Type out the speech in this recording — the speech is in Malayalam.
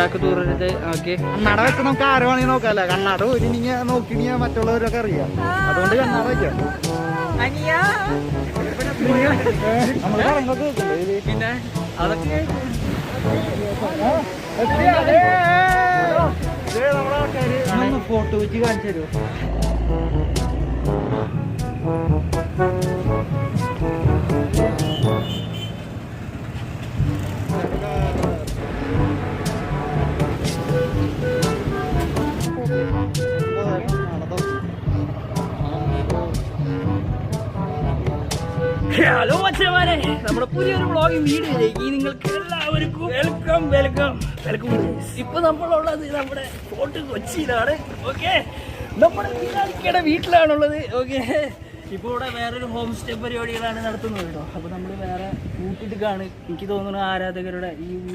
ലഡാക്ക് ടൂറിന്റെ. ഓക്കെ, കണ്ണട വെച്ച് നമുക്ക് ആരെ വേണമെങ്കിൽ നോക്കാല്ലേ. കണ്ണട ഒരു നോക്കി മറ്റുള്ളവരൊക്കെ അറിയാം. അതുകൊണ്ട് കണ്ണട വയ്ക്കാം. നമ്മള് പറയുന്നൊക്കെ കേൾക്കണ്ടേ? പിന്നെ അതൊക്കെ ഫോട്ടോ വെച്ച് കാണിച്ചു തരുമോ? ഹലോ മച്ചന്മാരെ, നമ്മുടെ പുതിയൊരു വ്ളോഗിംഗ് വീഡിയോയിലേക്ക് നിങ്ങൾക്ക് എല്ലാവർക്കും വെൽക്കം വെൽക്കം വെൽക്കം. ഇപ്പൊ നമ്മളുള്ളത് നമ്മുടെ ഫോർട്ട് കൊച്ചിയിലാണ്. ഓക്കെ, നമ്മുടെ മീനാലിക്കയുടെ വീട്ടിലാണുള്ളത്. ഓക്കെ, ഇപ്പോൾ ഇവിടെ വേറൊരു ഹോം സ്റ്റേ പരിപാടികളാണ് നടത്തുന്നത് കേട്ടോ. അപ്പോൾ നമ്മൾ വേറെ കൂട്ടിയിട്ടാണ് എനിക്ക് തോന്നുന്നു ആരാധകരുടെ ഈ